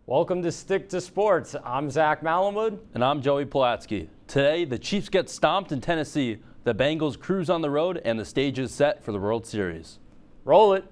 Welcome to Stick to Sports. I'm Zach Malamud. And I'm Joey Pulatsky. Today, the Chiefs get stomped in Tennessee, the Bengals cruise on the road, and the stage is set for the World Series. Roll it.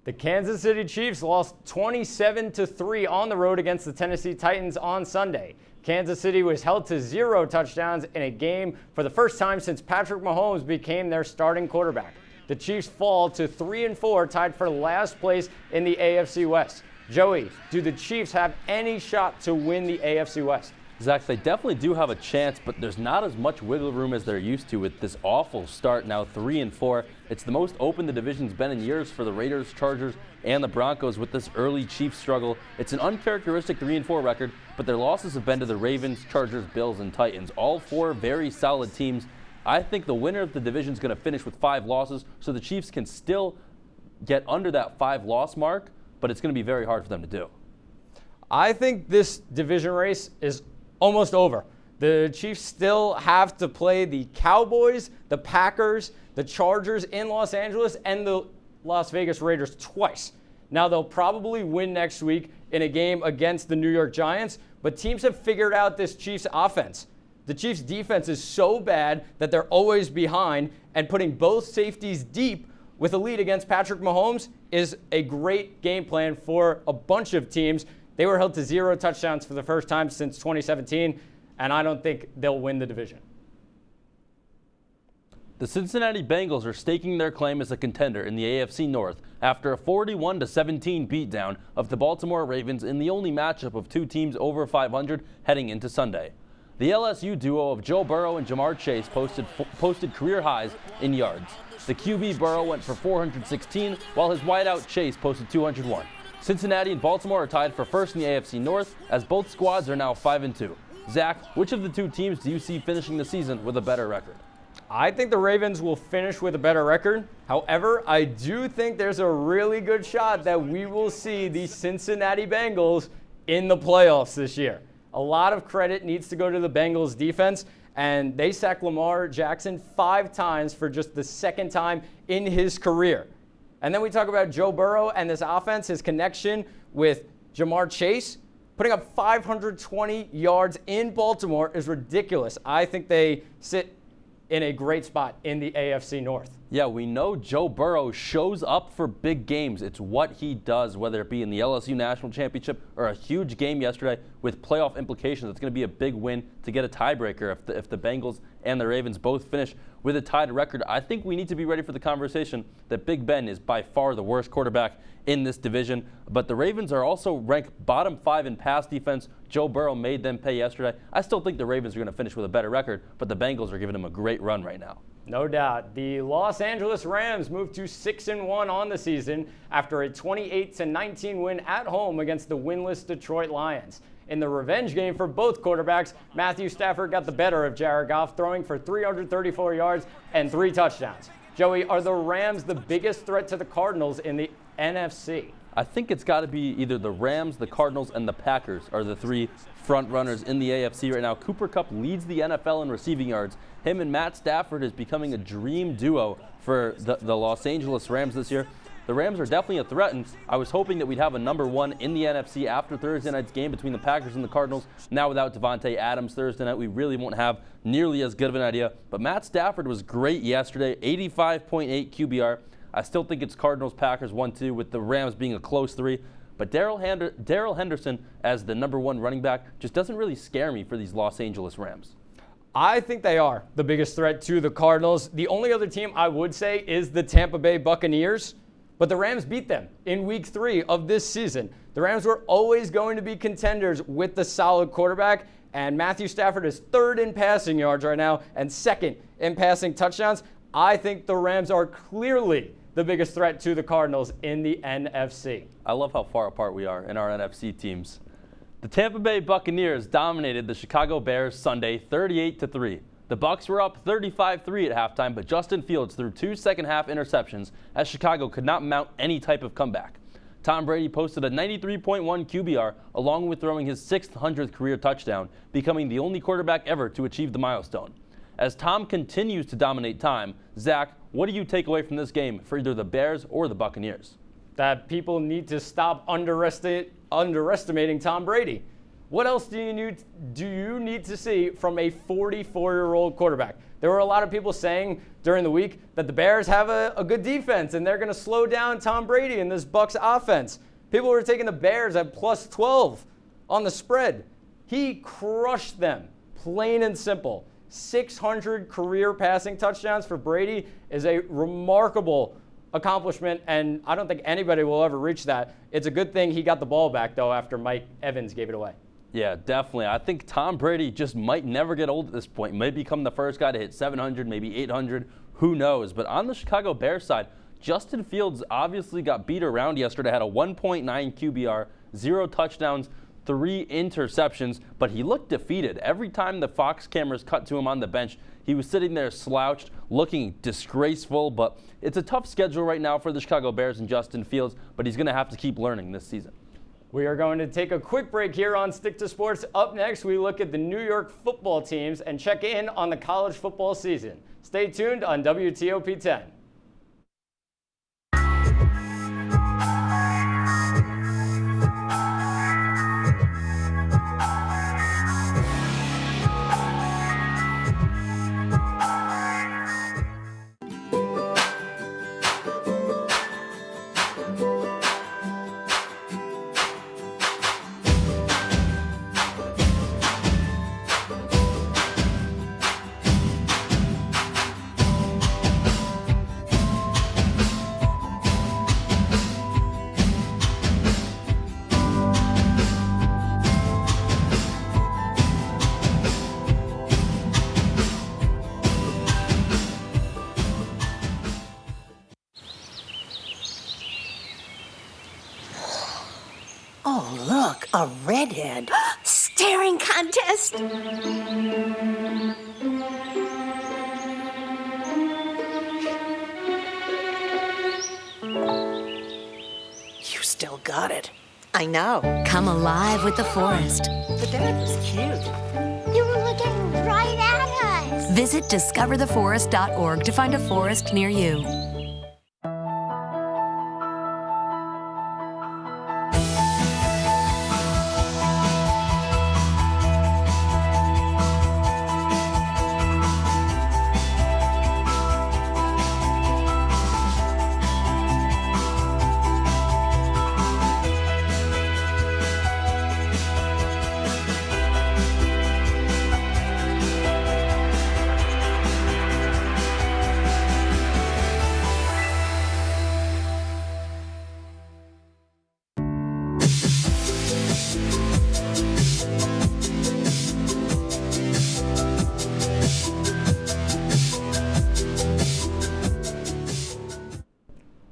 The Kansas City Chiefs lost 27-3 on the road against the Tennessee Titans on Sunday. Kansas City was held to 0 touchdowns in a game for the first time since Patrick Mahomes became their starting quarterback. The Chiefs fall to 3-4, tied for last place in the AFC West. Joey, do the Chiefs have any shot to win the AFC West? Zach, they definitely do have a chance, but there's not as much wiggle room as they're used to with this awful start, now 3-4. It's the most open the division's been in years for the Raiders, Chargers, and the Broncos with this early Chiefs struggle. It's an uncharacteristic 3-4 record, but their losses have been to the Ravens, Chargers, Bills, and Titans. All four very solid teams. I think the winner of the division is going to finish with 5 losses, so the Chiefs can still get under that 5-loss mark, but it's going to be very hard for them to do. I think this division race is almost over. The Chiefs still have to play the Cowboys, the Packers, the Chargers in Los Angeles, and the Las Vegas Raiders twice. Now, they'll probably win next week in a game against the New York Giants, but teams have figured out this Chiefs offense. The Chiefs defense is so bad that they're always behind, and putting both safeties deep with a lead against Patrick Mahomes is a great game plan for a bunch of teams. They were held to 0 touchdowns for the first time since 2017, and I don't think they'll win the division. The Cincinnati Bengals are staking their claim as a contender in the AFC North after a 41-17 beatdown of the Baltimore Ravens in the only matchup of two teams over 500 heading into Sunday. The LSU duo of Joe Burrow and Ja'Marr Chase posted career highs in yards. The QB Burrow went for 416, while his wideout Chase posted 201. Cincinnati and Baltimore are tied for first in the AFC North, as both squads are now 5-2. Zach, which of the two teams do you see finishing the season with a better record? I think the Ravens will finish with a better record. However, I do think there's a really good shot that we will see the Cincinnati Bengals in the playoffs this year. A lot of credit needs to go to the Bengals defense, and they sacked Lamar Jackson 5 times for just the second time in his career. And then we talk about Joe Burrow and this offense, his connection with Ja'Marr Chase. Putting up 520 yards in Baltimore is ridiculous. I think they sit in a great spot in the AFC North. Yeah, we know Joe Burrow shows up for big games. It's what he does, whether it be in the LSU National Championship or a huge game yesterday with playoff implications. It's going to be a big win to get a tiebreaker if the Bengals and the Ravens both finish with a tied record. I think we need to be ready for the conversation that Big Ben is by far the worst quarterback in this division. But the Ravens are also ranked bottom 5 in pass defense. Joe Burrow made them pay yesterday. I still think the Ravens are going to finish with a better record, but the Bengals are giving them a great run right now. No doubt. The Los Angeles Rams moved to 6-1 on the season after a 28-19 win at home against the winless Detroit Lions. In the revenge game for both quarterbacks, Matthew Stafford got the better of Jared Goff, throwing for 334 yards and 3 touchdowns. Joey, are the Rams the biggest threat to the Cardinals in the NFC? I think it's got to be either the Rams, the Cardinals, and the Packers are the 3 front runners in the AFC right now. Cooper Kupp leads the NFL in receiving yards. Him and Matt Stafford is becoming a dream duo for the Los Angeles Rams this year. The Rams are definitely a threat, and I was hoping that we'd have a number 1 in the NFC after Thursday night's game between the Packers and the Cardinals. Now without Davante Adams Thursday night, we really won't have nearly as good of an idea. But Matt Stafford was great yesterday, 85.8 QBR. I still think it's Cardinals-Packers 1-2 with the Rams being a close 3. But Darrell Henderson as the number 1 running back just doesn't really scare me for these Los Angeles Rams. I think they are the biggest threat to the Cardinals. The only other team I would say is the Tampa Bay Buccaneers, but the Rams beat them in Week 3 of this season. The Rams were always going to be contenders with the solid quarterback, and Matthew Stafford is 3rd in passing yards right now and 2nd in passing touchdowns. I think the Rams are clearly the biggest threat to the Cardinals in the NFC. I love how far apart we are in our NFC teams. The Tampa Bay Buccaneers dominated the Chicago Bears Sunday 38-3. The Bucs were up 35-3 at halftime, but Justin Fields threw 2 second-half interceptions as Chicago could not mount any type of comeback. Tom Brady posted a 93.1 QBR along with throwing his 600th career touchdown, becoming the only quarterback ever to achieve the milestone. As Tom continues to dominate time, Zach, what do you take away from this game for either the Bears or the Buccaneers? That people need to stop underestimating Tom Brady. What else do you need to see from a 44-year-old quarterback? There were a lot of people saying during the week that the Bears have a good defense and they're going to slow down Tom Brady and this Bucs offense. People were taking the Bears at plus 12 on the spread. He crushed them, plain and simple. 600 career passing touchdowns for Brady is a remarkable accomplishment, and I don't think anybody will ever reach that. It's a good thing he got the ball back, though, after Mike Evans gave it away. Yeah, definitely. I think Tom Brady just might never get old at this point. Might become the first guy to hit 700, maybe 800. Who knows? But on the Chicago Bears side, Justin Fields obviously got beat around yesterday, had a 1.9 QBR, 0 touchdowns, 3 interceptions, but he looked defeated. Every time the Fox cameras cut to him on the bench, he was sitting there slouched, looking disgraceful. But it's a tough schedule right now for the Chicago Bears and Justin Fields, but he's going to have to keep learning this season. We are going to take a quick break here on Stick to Sports. Up next, we look at the New York football teams and check in on the college football season. Stay tuned on WTOP 10. Oh, look, a redhead. Staring contest. You still got it. I know. Come alive with the forest. The dad was cute. You were looking right at us. Visit discovertheforest.org to find a forest near you.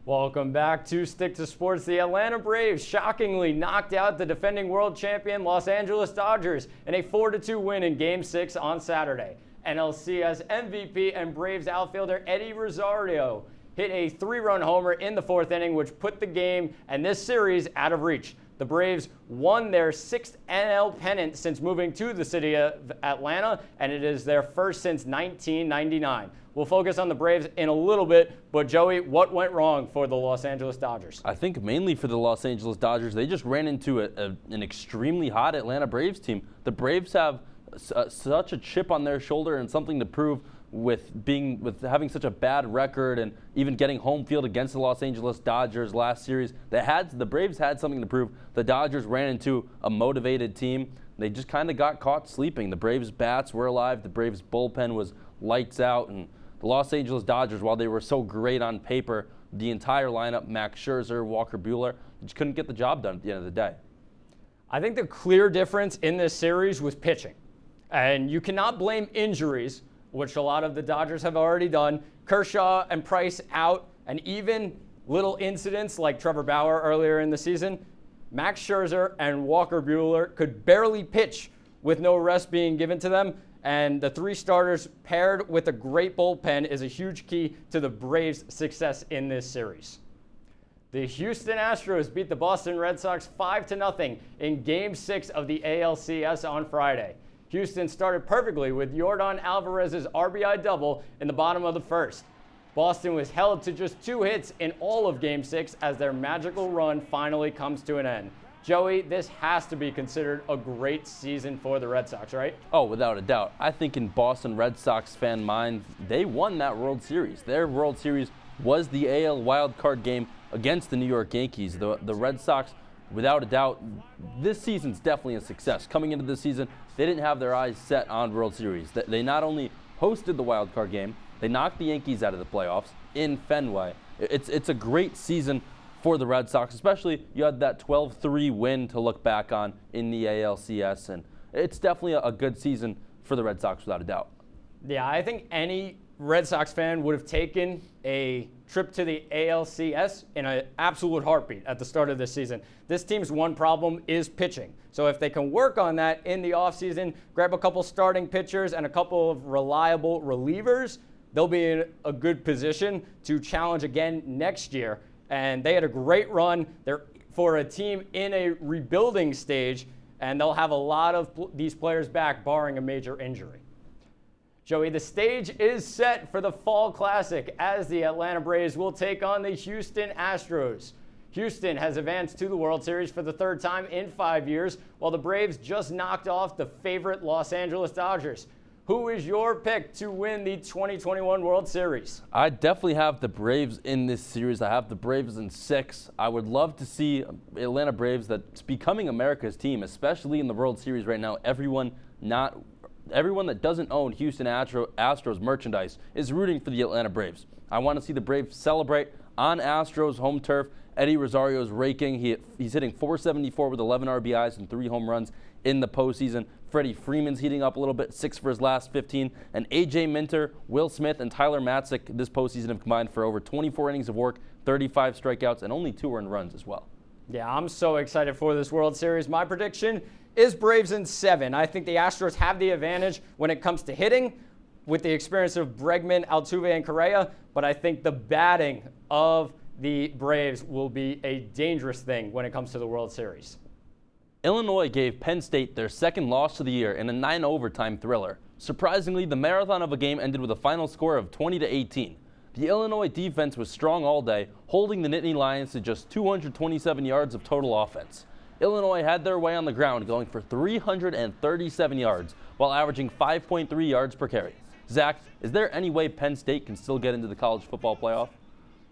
Welcome back to Stick to Sports. The Atlanta Braves shockingly knocked out the defending world champion Los Angeles Dodgers in a 4-2 win in Game 6 on Saturday. NLCS MVP and Braves outfielder Eddie Rosario hit a 3-run homer in the 4th inning, which put the game and this series out of reach. The Braves won their 6th NL pennant since moving to the city of Atlanta, and it is their first since 1999. We'll focus on the Braves in a little bit, but Joey, what went wrong for the Los Angeles Dodgers? I think mainly for the Los Angeles Dodgers, they just ran into an extremely hot Atlanta Braves team. The Braves have such a chip on their shoulder and something to prove with having such a bad record and even getting home field against the Los Angeles Dodgers last series. The Braves had something to prove. The Dodgers ran into a motivated team. They just kind of got caught sleeping. The Braves bats were alive. The Braves bullpen was lights out, and the Los Angeles Dodgers, while they were so great on paper, the entire lineup, Max Scherzer, Walker Buehler, just couldn't get the job done at the end of the day. I think the clear difference in this series was pitching. And you cannot blame injuries, which a lot of the Dodgers have already done. Kershaw and Price out, and even little incidents like Trevor Bauer earlier in the season. Max Scherzer and Walker Buehler could barely pitch with no rest being given to them. and the 3 starters paired with a great bullpen is a huge key to the Braves' success in this series. The Houston Astros beat the Boston Red Sox 5-0 in Game 6 of the ALCS on Friday. Houston started perfectly with Yordan Alvarez's RBI double in the bottom of the first. Boston was held to just 2 hits in all of Game 6 as their magical run finally comes to an end. Joey, this has to be considered a great season for the Red Sox, right? Oh, without a doubt. I think in Boston Red Sox fan mind, they won that World Series. Their World Series was the AL wildcard game against the New York Yankees. The Red Sox, without a doubt, this season's definitely a success. Coming into this season, they didn't have their eyes set on World Series. They not only hosted the wildcard game, they knocked the Yankees out of the playoffs in Fenway. It's a great season for the Red Sox, especially you had that 12-3 win to look back on in the ALCS, and it's definitely a good season for the Red Sox without a doubt. Yeah, I think any Red Sox fan would have taken a trip to the ALCS in an absolute heartbeat at the start of this season. This team's one problem is pitching. So if they can work on that in the offseason, grab a couple starting pitchers and a couple of reliable relievers, they'll be in a good position to challenge again next year. And they had a great run. They're for a team in a rebuilding stage, and they'll have a lot of these players back, barring a major injury. Joey, the stage is set for the Fall Classic as the Atlanta Braves will take on the Houston Astros. Houston has advanced to the World Series for the 3rd time in 5 years, while the Braves just knocked off the favorite Los Angeles Dodgers. Who is your pick to win the 2021 World Series? I definitely have the Braves in this series. I have the Braves in 6. I would love to see Atlanta Braves that's becoming America's team, especially in the World Series right now. Everyone that doesn't own Houston Astros merchandise is rooting for the Atlanta Braves. I want to see the Braves celebrate on Astros home turf. Eddie Rosario's raking. He's hitting .474 with 11 RBIs and 3 home runs in the postseason. Freddie Freeman's heating up a little bit, 6 for his last 15. And A.J. Minter, Will Smith, and Tyler Matzik this postseason have combined for over 24 innings of work, 35 strikeouts, and only 2 earned runs as well. Yeah, I'm so excited for this World Series. My prediction is Braves in 7. I think the Astros have the advantage when it comes to hitting with the experience of Bregman, Altuve, and Correa, but I think the batting of the Braves will be a dangerous thing when it comes to the World Series. Illinois gave Penn State their 2nd loss of the year in a 9-overtime thriller. Surprisingly, the marathon of a game ended with a final score of 20-18. The Illinois defense was strong all day, holding the Nittany Lions to just 227 yards of total offense. Illinois had their way on the ground, going for 337 yards, while averaging 5.3 yards per carry. Zach, is there any way Penn State can still get into the college football playoff?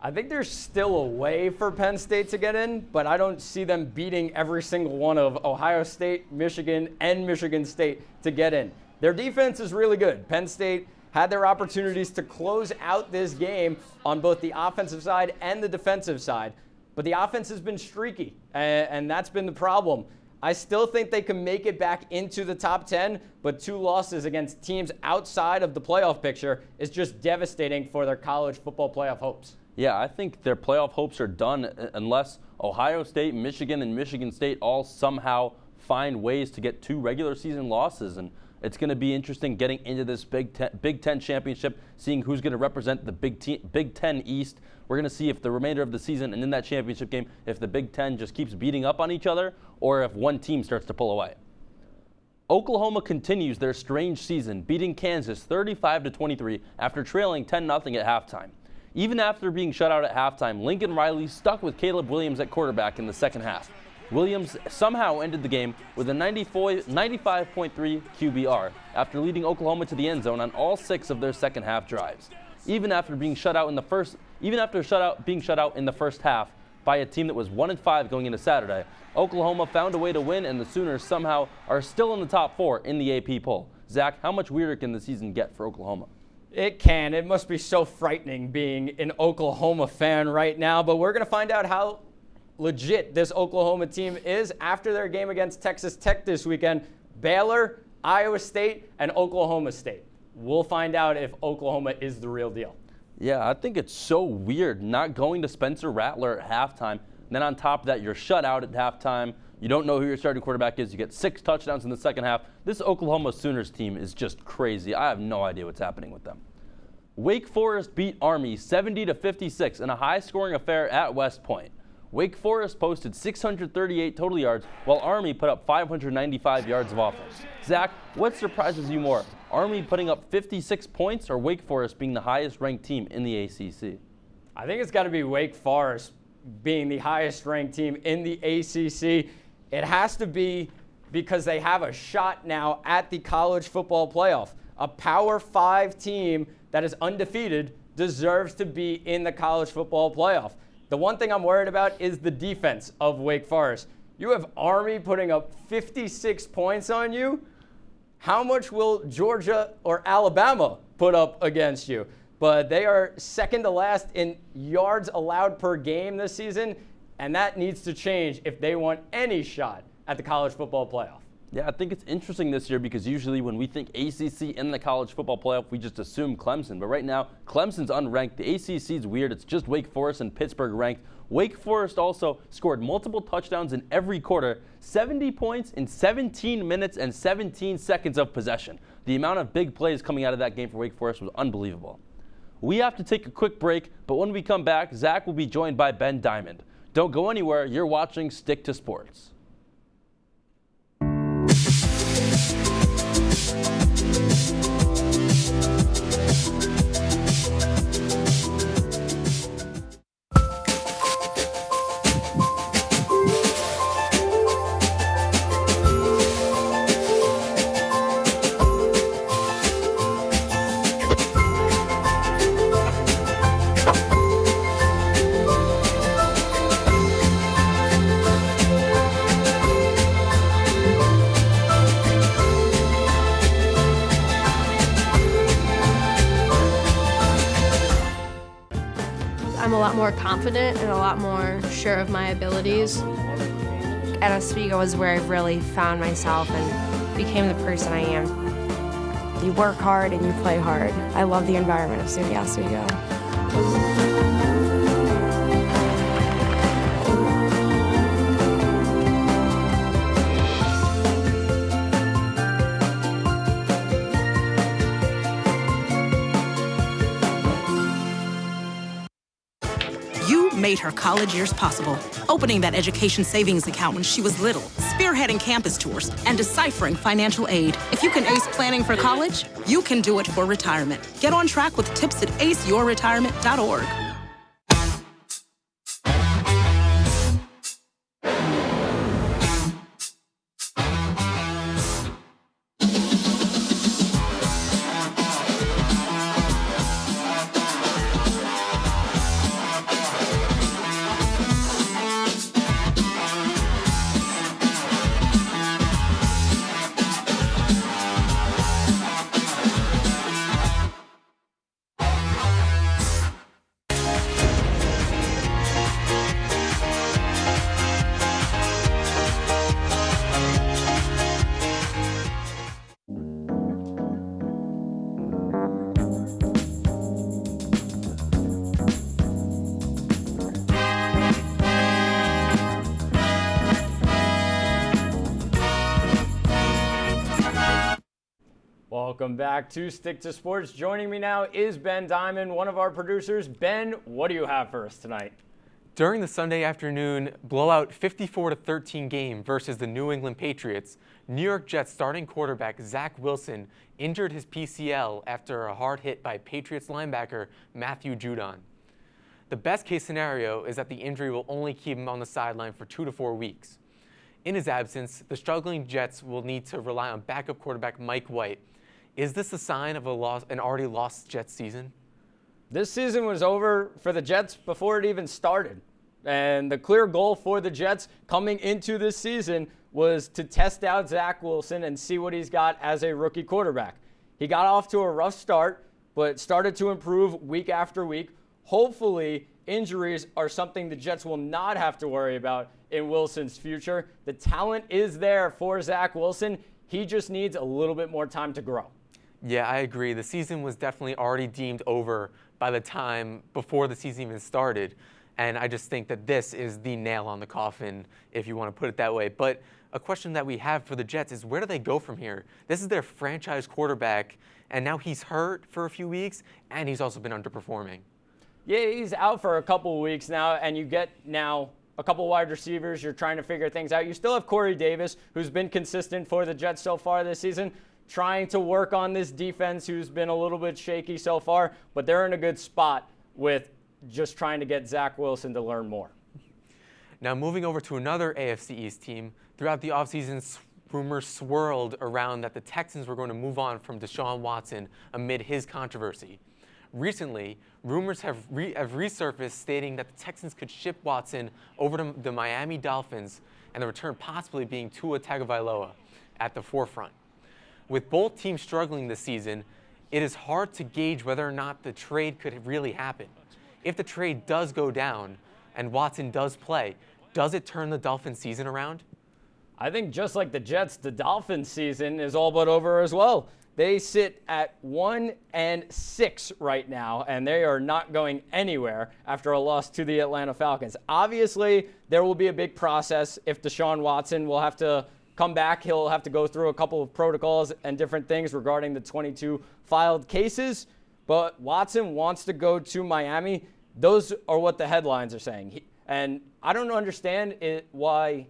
I think there's still a way for Penn State to get in, but I don't see them beating every single one of Ohio State, Michigan, and Michigan State to get in. Their defense is really good. Penn State had their opportunities to close out this game on both the offensive side and the defensive side, but the offense has been streaky, and that's been the problem. I still think they can make it back into the top 10, but 2 losses against teams outside of the playoff picture is just devastating for their college football playoff hopes. Yeah, I think their playoff hopes are done unless Ohio State, Michigan, and Michigan State all somehow find ways to get 2 regular season losses. And it's going to be interesting getting into this Big Ten championship, seeing who's going to represent the Big Ten East. We're going to see if the remainder of the season and in that championship game, if the Big Ten just keeps beating up on each other or if one team starts to pull away. Oklahoma continues their strange season, beating Kansas 35-23 after trailing 10-0 at halftime. Even after being shut out at halftime, Lincoln Riley stuck with Caleb Williams at quarterback in the second half. Williams somehow ended the game with a 95.3 QBR after leading Oklahoma to the end zone on all 6 of their second half drives. Even after being shut out in the first half by a team that was 1-5 going into Saturday, Oklahoma found a way to win, and the Sooners somehow are still in the top 4 in the AP poll. Zach, how much weirder can the season get for Oklahoma? It can. It must be so frightening being an Oklahoma fan right now, but we're going to find out how legit this Oklahoma team is after their game against Texas Tech this weekend. Baylor, Iowa State, and Oklahoma State. We'll find out if Oklahoma is the real deal. Yeah, I think it's so weird not going to Spencer Rattler at halftime. Then on top of that, you're shut out at halftime. You don't know who your starting quarterback is. You get 6 touchdowns in the second half. This Oklahoma Sooners team is just crazy. I have no idea what's happening with them. Wake Forest beat Army 70-56 in a high-scoring affair at West Point. Wake Forest posted 638 total yards, while Army put up 595 yards of offense. Zach, what surprises you more? Army putting up 56 points or Wake Forest being the highest-ranked team in the ACC? I think it's got to be Wake Forest being the highest-ranked team in the ACC. It has to be because they have a shot now at the college football playoff. A Power 5 team that is undefeated deserves to be in the college football playoff. The one thing I'm worried about is the defense of Wake Forest. You have Army putting up 56 points on you. How much will Georgia or Alabama put up against you? But they are second to last in yards allowed per game this season, and that needs to change if they want any shot at the college football playoff. Yeah, I think it's interesting this year because usually when we think ACC in the college football playoff, we just assume Clemson. But right now, Clemson's unranked. The ACC is weird. It's just Wake Forest and Pittsburgh ranked. Wake Forest also scored multiple touchdowns in every quarter, 70 points in 17 minutes and 17 seconds of possession. The amount of big plays coming out of that game for Wake Forest was unbelievable. We have to take a quick break, but when we come back, Zach will be joined by Ben Diamond. Don't go anywhere. You're watching Stick to Sports. I'm a lot more confident and a lot more sure of my abilities. At Oswego is where I really found myself and became the person I am. You work hard and you play hard. I love the environment of SUNY Oswego. Made her college years possible, opening that education savings account when she was little, spearheading campus tours, and deciphering financial aid. If you can ace planning for college, you can do it for retirement. Get on track with tips at aceyourretirement.org. Welcome back to Stick to Sports. Joining me now is Ben Diamond, one of our producers. Ben, what do you have for us tonight? During the Sunday afternoon blowout 54-13 game versus the New England Patriots, New York Jets starting quarterback Zach Wilson injured his PCL after a hard hit by Patriots linebacker Matthew Judon. The best case scenario is that the injury will only keep him on the sideline for 2 to 4 weeks. In his absence, the struggling Jets will need to rely on backup quarterback Mike White. Is this a sign of an already lost Jets season? This season was over for the Jets before it even started. And the clear goal for the Jets coming into this season was to test out Zach Wilson and see what he's got as a rookie quarterback. He got off to a rough start, but started to improve week after week. Hopefully, injuries are something the Jets will not have to worry about in Wilson's future. The talent is there for Zach Wilson. He just needs a little bit more time to grow. Yeah, I agree. The season was definitely already deemed over by the time before the season even started. And I just think that this is the nail on the coffin, if you want to put it that way. But a question that we have for the Jets is, where do they go from here? This is their franchise quarterback, and now he's hurt for a few weeks, and he's also been underperforming. Yeah, he's out for a couple of weeks now, and you get now a couple wide receivers. You're trying to figure things out. You still have Corey Davis, who's been consistent for the Jets so far this season, trying to work on this defense, who's been a little bit shaky so far, but they're in a good spot with just trying to get Zach Wilson to learn more. Now, moving over to another AFC East team, throughout the offseason, rumors swirled around that the Texans were going to move on from Deshaun Watson amid his controversy. Recently, rumors have resurfaced stating that the Texans could ship Watson over to the Miami Dolphins, and the return possibly being Tua Tagovailoa at the forefront. With both teams struggling this season, it is hard to gauge whether or not the trade could really happen. If the trade does go down and Watson does play, does it turn the Dolphins season around? I think just like the Jets, the Dolphins season is all but over as well. They sit at 1-6 right now, and they are not going anywhere after a loss to the Atlanta Falcons. Obviously, there will be a big process if Deshaun Watson will have to come back. He'll have to go through a couple of protocols and different things regarding the 22 filed cases. But Watson wants to go to Miami. Those are what the headlines are saying. And I don't understand why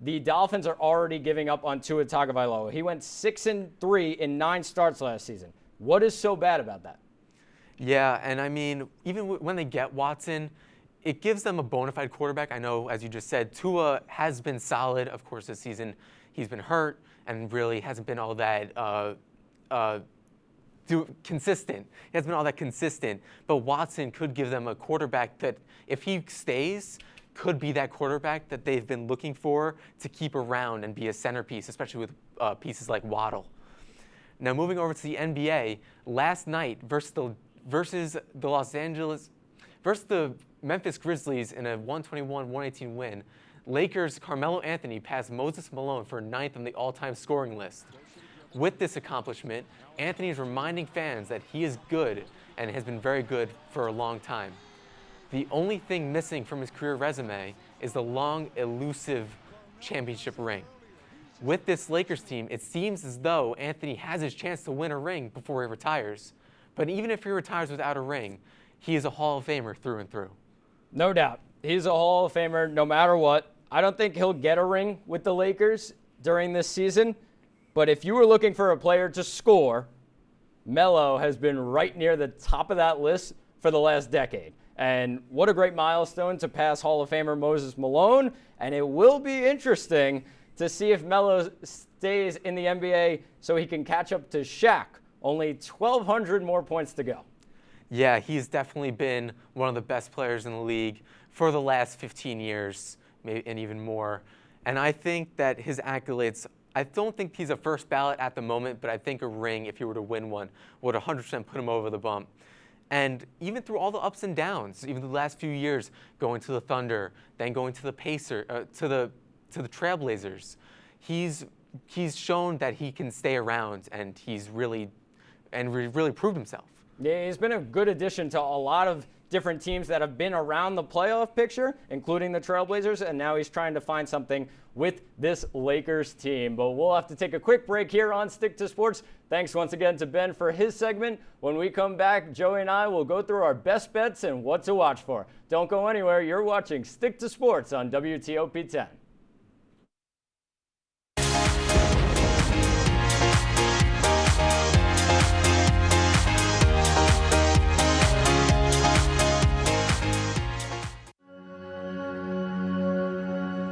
the Dolphins are already giving up on Tua Tagovailoa. He went 6-3 in 9 starts last season. What is so bad about that? Yeah, and I mean, even when they get Watson, it gives them a bona fide quarterback. I know, as you just said, Tua has been solid. Of course, this season he's been hurt and really hasn't been all that consistent. He hasn't been all that consistent. But Watson could give them a quarterback that, if he stays, could be that quarterback that they've been looking for to keep around and be a centerpiece, especially with pieces like Waddle. Now, moving over to the NBA, last night versus the Memphis Grizzlies in a 121-118 win, Lakers' Carmelo Anthony passed Moses Malone for 9th on the all-time scoring list. With this accomplishment, Anthony is reminding fans that he is good and has been very good for a long time. The only thing missing from his career resume is the long, elusive championship ring. With this Lakers team, it seems as though Anthony has his chance to win a ring before he retires. But even if he retires without a ring, he is a Hall of Famer through and through. No doubt. He's a Hall of Famer no matter what. I don't think he'll get a ring with the Lakers during this season. But if you were looking for a player to score, Melo has been right near the top of that list for the last decade. And what a great milestone to pass Hall of Famer Moses Malone. And it will be interesting to see if Melo stays in the NBA so he can catch up to Shaq. Only 1,200 more points to go. Yeah, he's definitely been one of the best players in the league for the last 15 years, maybe, and even more. And I think that his accolades, I don't think he's a first ballot at the moment, but I think a ring, if he were to win one, would 100% put him over the bump. And even through all the ups and downs, even the last few years, going to the Thunder, then going to the to the Trailblazers, he's shown that he can stay around, and he's really proved himself. Yeah, he's been a good addition to a lot of different teams that have been around the playoff picture, including the Trailblazers, and now he's trying to find something with this Lakers team. But we'll have to take a quick break here on Stick to Sports. Thanks once again to Ben for his segment. When we come back, Joey and I will go through our best bets and what to watch for. Don't go anywhere. You're watching Stick to Sports on WTOP 10.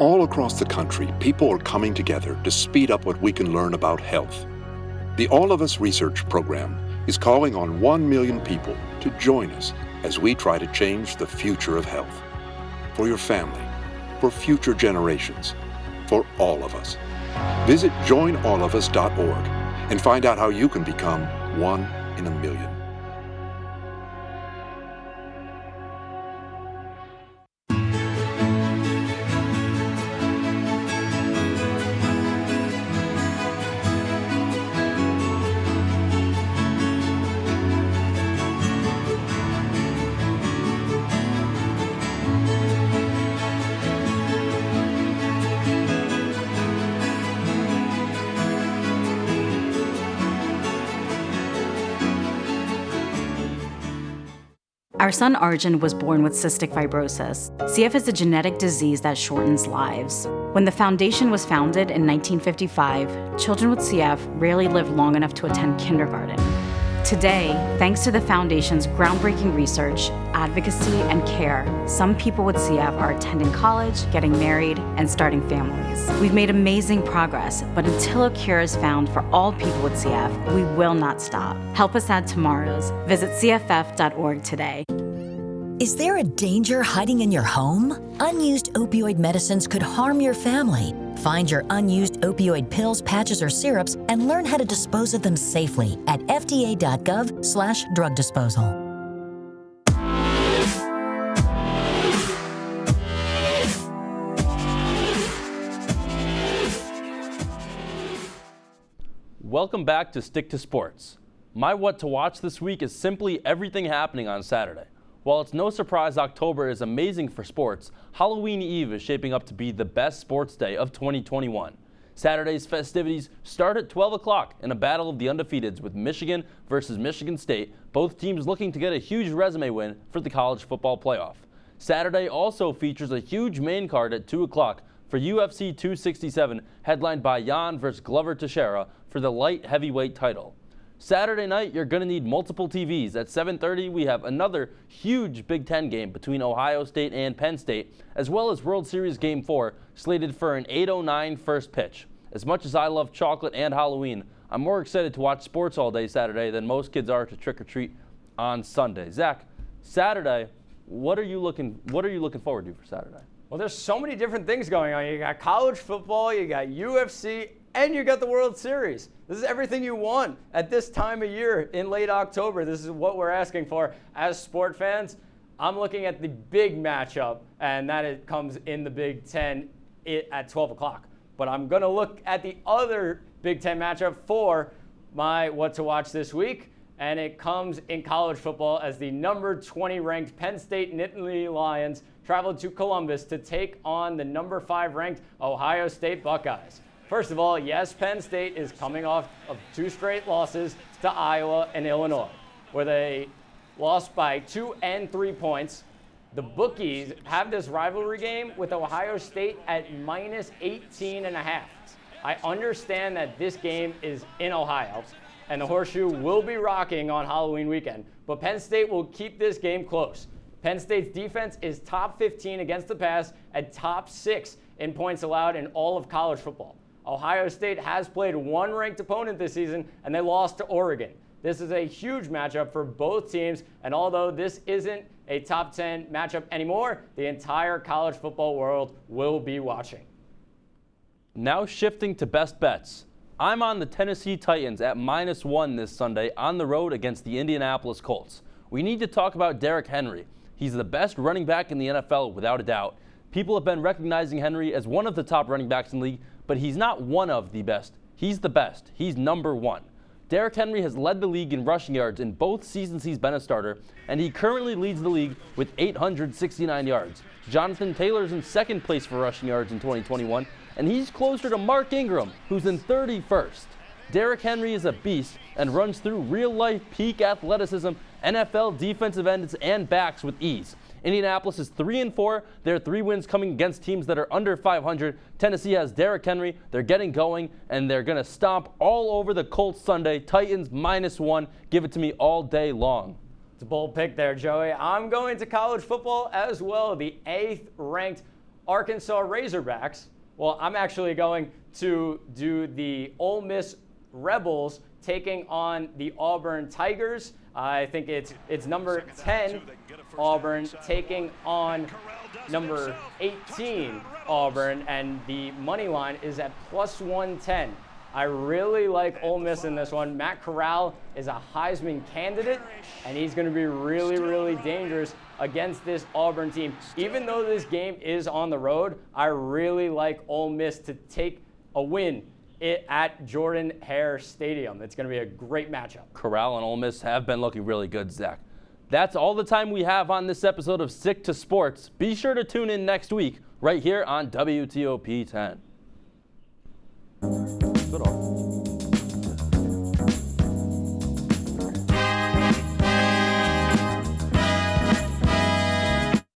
All across the country, people are coming together to speed up what we can learn about health. The All of Us Research Program is calling on 1 million people to join us as we try to change the future of health. For your family, for future generations, for all of us. Visit joinallofus.org and find out how you can become 1 in a million. Our son Arjun was born with cystic fibrosis. CF is a genetic disease that shortens lives. When the foundation was founded in 1955, children with CF rarely live long enough to attend kindergarten. Today, thanks to the foundation's groundbreaking research, advocacy, and care, some people with CF are attending college, getting married, and starting families. We've made amazing progress, but until a cure is found for all people with CF, we will not stop. Help us add tomorrows. Visit cff.org today. Is there a danger hiding in your home? Unused opioid medicines could harm your family. Find your unused opioid pills, patches, or syrups and learn how to dispose of them safely at fda.gov/drug disposal. Welcome back to Stick to Sports. My what to watch this week is simply everything happening on Saturday. While it's no surprise October is amazing for sports, Halloween Eve is shaping up to be the best sports day of 2021. Saturday's festivities start at 12 o'clock in a battle of the undefeateds with Michigan versus Michigan State, both teams looking to get a huge resume win for the college football playoff. Saturday also features a huge main card at 2 o'clock for UFC 267, headlined by Jan versus Glover Teixeira for the light heavyweight title. Saturday night, you're going to need multiple TVs. At 7:30, we have another huge Big Ten game between Ohio State and Penn State, as well as World Series Game 4, slated for an 8:09 first pitch. As much as I love chocolate and Halloween, I'm more excited to watch sports all day Saturday than most kids are to trick-or-treat on Sunday. Zach, Saturday, what are you looking forward to for Saturday? Well, there's so many different things going on. You got college football, you got UFC, and you got the World Series. This is everything you want at this time of year in late October. This is what we're asking for as sport fans. I'm looking at the big matchup, and that it comes in the Big Ten at 12 o'clock. But I'm going to look at the other Big Ten matchup for my what to watch this week, and it comes in college football as the number 20 ranked Penn State Nittany Lions traveled to Columbus to take on the number 5 ranked Ohio State Buckeyes. First of all, yes, Penn State is coming off of 2 straight losses to Iowa and Illinois, where they lost by 2 and 3 points. The bookies have this rivalry game with Ohio State at minus 18.5. I understand that this game is in Ohio, and the Horseshoe will be rocking on Halloween weekend, but Penn State will keep this game close. Penn State's defense is top 15 against the pass and top 6 in points allowed in all of college football. Ohio State has played one ranked opponent this season, and they lost to Oregon. This is a huge matchup for both teams, and although this isn't a top 10 matchup anymore, the entire college football world will be watching. Now shifting to best bets. I'm on the Tennessee Titans at -1 this Sunday on the road against the Indianapolis Colts. We need to talk about Derrick Henry. He's the best running back in the NFL without a doubt. People have been recognizing Henry as one of the top running backs in the league, but he's not one of the best. He's the best. He's number 1. Derrick Henry has led the league in rushing yards in both seasons he's been a starter, and he currently leads the league with 869 yards. Jonathan Taylor's in second place for rushing yards in 2021, and he's closer to Mark Ingram, who's in 31st. Derrick Henry is a beast and runs through real-life peak athleticism, NFL defensive ends, and backs with ease. Indianapolis is 3-4. Their 3 wins coming against teams that are under 500. Tennessee has Derrick Henry. They're getting going, and they're going to stomp all over the Colts Sunday. Titans -1. Give it to me all day long. It's a bold pick there, Joey. I'm going to college football as well. The 8th ranked Arkansas Razorbacks. Well, I'm actually going to do the Ole Miss Rebels taking on the Auburn Tigers. I think it's number 10 Auburn taking on number 18 Auburn, and the money line is at +110. I really like Ole Miss in this one. Matt Corral is a Heisman candidate, and he's going to be really, really dangerous against this Auburn team. Even though this game is on the road, I really like Ole Miss to take a win at Jordan-Hare Stadium. It's going to be a great matchup. Corral and Ole Miss have been looking really good, Zach. That's all the time we have on this episode of Stick to Sports. Be sure to tune in next week right here on WTOP 10. Good all.